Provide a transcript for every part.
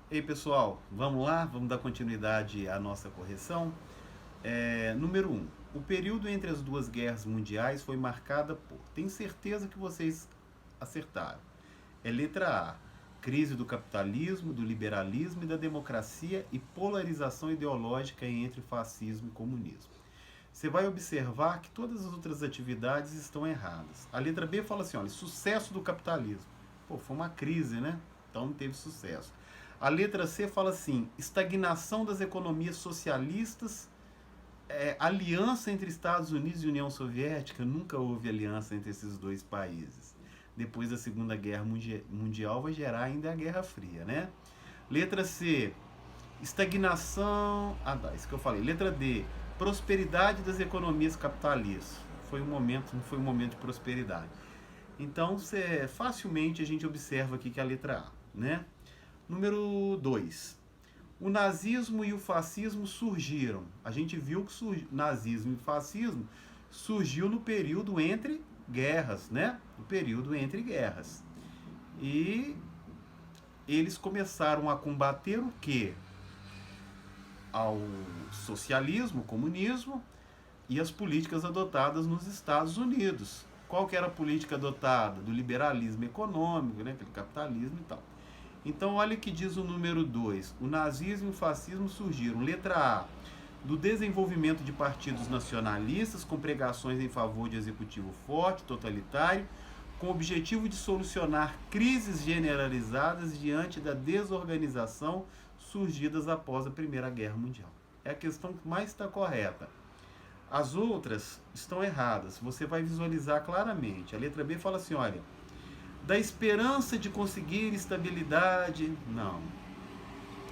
Ei pessoal, vamos lá? Vamos dar continuidade à nossa correção? Número 1. O período entre as duas guerras mundiais foi marcada por. Tenho certeza que vocês acertaram. É letra A. Crise do capitalismo, do liberalismo e da democracia e polarização ideológica entre fascismo e comunismo. Você vai observar que todas as outras atividades estão erradas. A letra B fala assim, olha, sucesso do capitalismo. Pô, foi uma crise, né? Então não teve sucesso. A letra C fala assim, estagnação das economias socialistas, aliança entre Estados Unidos e União Soviética. Nunca houve aliança entre esses dois países. Depois da Segunda Guerra Mundial vai gerar ainda a Guerra Fria, né? Letra C, estagnação. Isso que eu falei. Letra D, prosperidade das economias capitalistas. Não foi um momento de prosperidade. Então, facilmente a gente observa aqui que é a letra A, né? Número 2. O nazismo e o fascismo surgiram. A gente viu que nazismo e fascismo surgiu no período entre guerras, né? No período entre guerras. E eles começaram a combater o quê? Ao socialismo, comunismo e as políticas adotadas nos Estados Unidos. Qual que era a política adotada? Do liberalismo econômico, né? Aquele capitalismo e tal. Então, olha o que diz o número 2. O nazismo e o fascismo surgiram. Letra A. Do desenvolvimento de partidos nacionalistas com pregações em favor de executivo forte, totalitário, com o objetivo de solucionar crises generalizadas diante da desorganização surgidas após a Primeira Guerra Mundial. É a questão que mais está correta. As outras estão erradas. Você vai visualizar claramente. A letra B fala assim, olha, da esperança de conseguir estabilidade, não.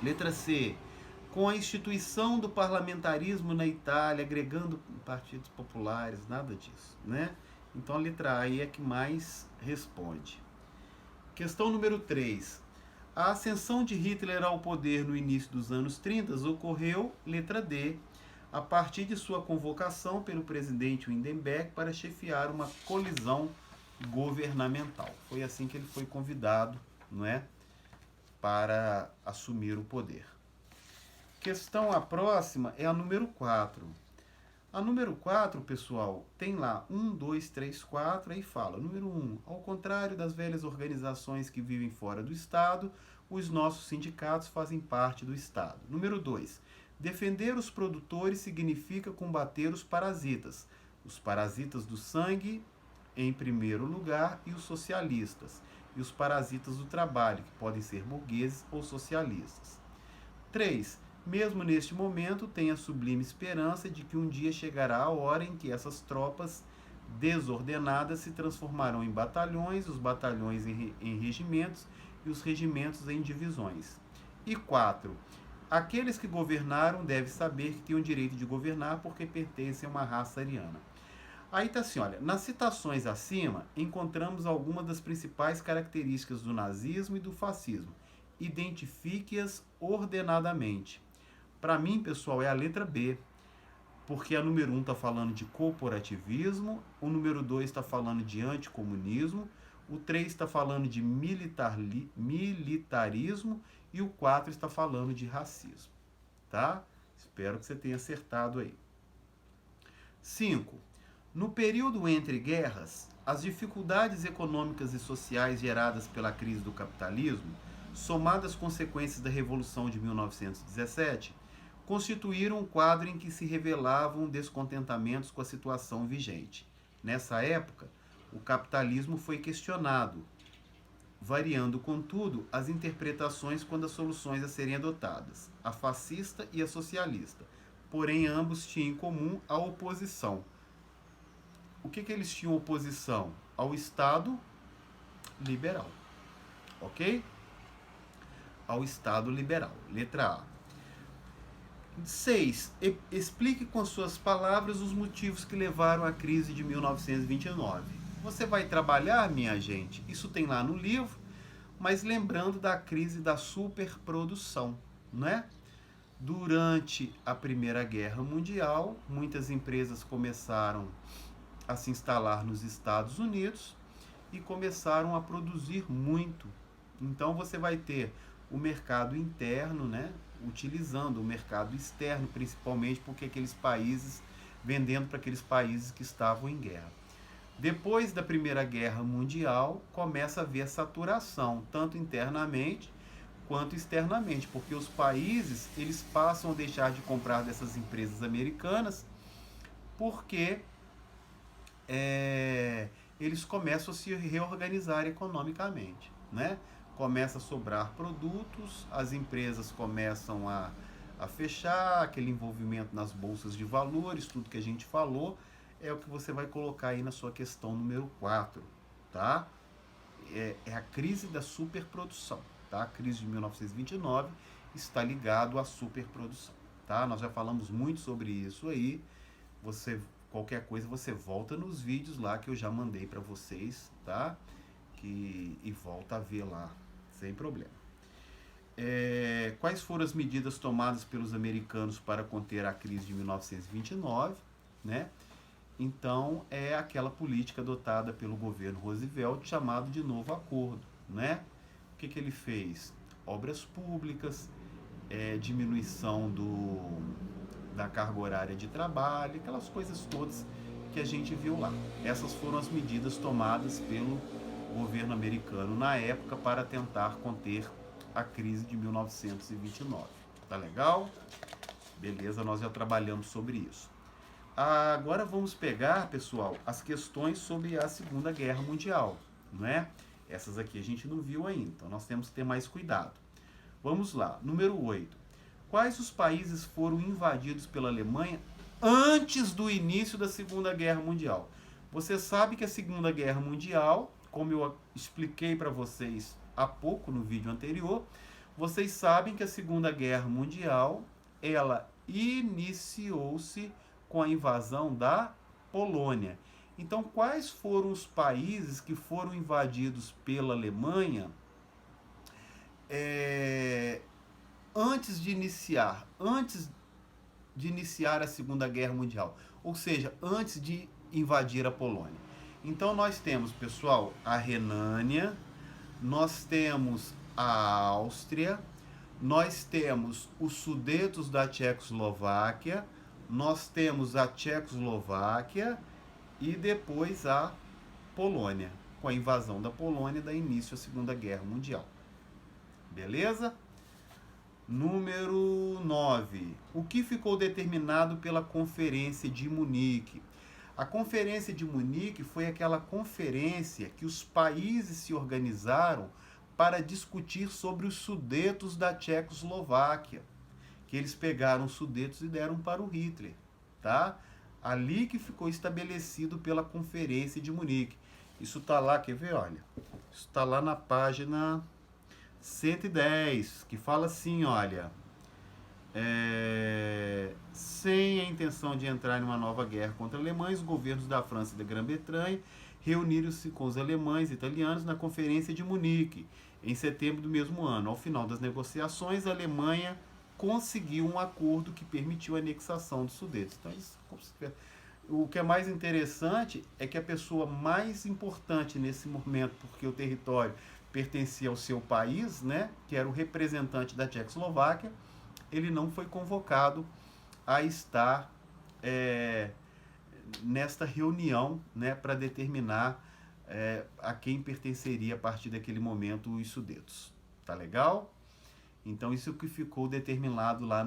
Letra C, com a instituição do parlamentarismo na Itália, agregando partidos populares, nada disso, né? Então a letra A aí é que mais responde. Questão número 3. A ascensão de Hitler ao poder no início dos anos 30 ocorreu, letra D, a partir de sua convocação pelo presidente Hindenburg para chefiar uma colisão governamental. Foi assim que ele foi convidado, não é, para assumir o poder. Questão a próxima é a número 4. A número 4, pessoal, tem lá 1, 2, 3, 4, aí fala, número 1, ao contrário das velhas organizações que vivem fora do Estado, os nossos sindicatos fazem parte do Estado. Número 2, defender os produtores significa combater os parasitas do sangue em primeiro lugar e os socialistas, e os parasitas do trabalho, que podem ser burgueses ou socialistas. 3. Mesmo neste momento, tem a sublime esperança de que um dia chegará a hora em que essas tropas desordenadas se transformarão em batalhões, os batalhões em regimentos e os regimentos em divisões. E 4. Aqueles que governaram devem saber que têm o direito de governar porque pertencem a uma raça ariana. Aí está assim, olha, nas citações acima, encontramos algumas das principais características do nazismo e do fascismo. Identifique-as ordenadamente. Para mim, pessoal, é a letra B, porque a número 1 está falando de corporativismo, o número 2 está falando de anticomunismo, o 3 está falando de militarismo e o 4 está falando de racismo. Tá? Espero que você tenha acertado aí. 5. No período entre guerras, as dificuldades econômicas e sociais geradas pela crise do capitalismo, somadas às consequências da Revolução de 1917, constituíram um quadro em que se revelavam descontentamentos com a situação vigente. Nessa época, o capitalismo foi questionado, variando, contudo, as interpretações quanto às soluções a serem adotadas, a fascista e a socialista. Porém, ambos tinham em comum a oposição. O que eles tinham oposição? Ao Estado liberal. Ok? Ao Estado liberal. Letra A. 6. Explique com suas palavras os motivos que levaram à crise de 1929. Você vai trabalhar, minha gente? Isso tem lá no livro, mas lembrando da crise da superprodução, né? Durante a Primeira Guerra Mundial, muitas empresas começaram a se instalar nos Estados Unidos e começaram a produzir muito. Então você vai ter o mercado interno, né, utilizando o mercado externo, principalmente porque aqueles países, vendendo para aqueles países que estavam em guerra. Depois da Primeira Guerra Mundial, começa a haver saturação, tanto internamente quanto externamente, porque os países eles passam a deixar de comprar dessas empresas americanas, porque eles começam a se reorganizar economicamente, né? Começa a sobrar produtos, as empresas começam a fechar, aquele envolvimento nas bolsas de valores, tudo que a gente falou, é o que você vai colocar aí na sua questão número 4, tá? É a crise da superprodução, tá? A crise de 1929 está ligado à superprodução, tá? Nós já falamos muito sobre isso aí. Qualquer coisa você volta nos vídeos lá que eu já mandei para vocês, tá? E volta a ver lá, sem problema. Quais foram as medidas tomadas pelos americanos para conter a crise de 1929, né? Então, é aquela política adotada pelo governo Roosevelt, chamado de Novo Acordo, né? O que ele fez? Obras públicas, diminuição da carga horária de trabalho, aquelas coisas todas que a gente viu lá. Essas foram as medidas tomadas pelo governo americano na época para tentar conter a crise de 1929. Tá legal? Beleza, nós já trabalhamos sobre isso. Agora vamos pegar, pessoal, as questões sobre a Segunda Guerra Mundial, não é? Essas aqui a gente não viu ainda, então nós temos que ter mais cuidado. Vamos lá, número 8. Quais os países foram invadidos pela Alemanha antes do início da Segunda Guerra Mundial? Você sabe que a Segunda Guerra Mundial, como eu expliquei para vocês há pouco no vídeo anterior, vocês sabem que a Segunda Guerra Mundial, ela iniciou-se com a invasão da Polônia. Então, quais foram os países que foram invadidos pela Alemanha antes de iniciar a Segunda Guerra Mundial? Ou seja, antes de invadir a Polônia. Então, nós temos, pessoal, a Renânia, nós temos a Áustria, nós temos os Sudetos da Tchecoslováquia, nós temos a Tchecoslováquia e depois a Polônia. Com a invasão da Polônia, dá início à Segunda Guerra Mundial. Beleza? Número 9. O que ficou determinado pela Conferência de Munique? A Conferência de Munique foi aquela conferência que os países se organizaram para discutir sobre os Sudetos da Tchecoslováquia, que eles pegaram os Sudetos e deram para o Hitler, tá? Ali que ficou estabelecido pela Conferência de Munique. Isso tá lá, quer ver? Olha, isso tá lá na página 110, que fala assim, olha, sem a intenção de entrar em uma nova guerra contra alemães, os governos da França e da Grã-Bretanha reuniram-se com os alemães e italianos na Conferência de Munique, em setembro do mesmo ano. Ao final das negociações, a Alemanha conseguiu um acordo que permitiu a anexação dos Sudetos. Então, o que é mais interessante é que a pessoa mais importante nesse momento, porque o território pertencia ao seu país, né, que era o representante da Tchecoslováquia, ele não foi convocado a estar nesta reunião, né, para determinar a quem pertenceria a partir daquele momento os Sudetos. Tá legal? Então isso que ficou determinado lá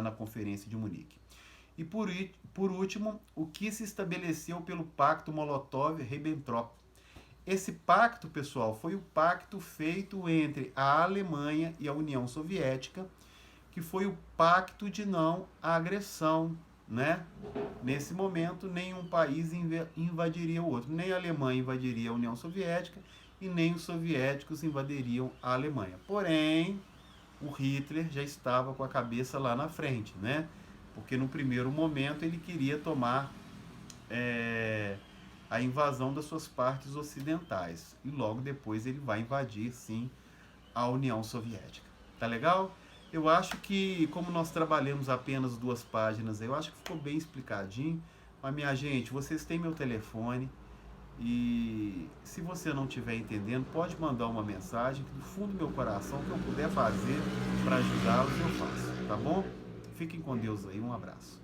na Conferência de Munique. E por último, o que se estabeleceu pelo Pacto Molotov-Ribbentrop. Esse pacto, pessoal, foi o pacto feito entre a Alemanha e a União Soviética, que foi o pacto de não agressão, né? Nesse momento, nenhum país invadiria o outro. Nem a Alemanha invadiria a União Soviética e nem os soviéticos invadiriam a Alemanha. Porém, o Hitler já estava com a cabeça lá na frente, né? Porque no primeiro momento ele queria tomar a invasão das suas partes ocidentais. E logo depois ele vai invadir, sim, a União Soviética. Tá legal? Eu acho que, como nós trabalhamos apenas 2 páginas, eu acho que ficou bem explicadinho. Mas, minha gente, vocês têm meu telefone. E se você não estiver entendendo, pode mandar uma mensagem que do fundo do meu coração, o que eu puder fazer para ajudá-los, eu faço, tá bom? Fiquem com Deus aí, um abraço.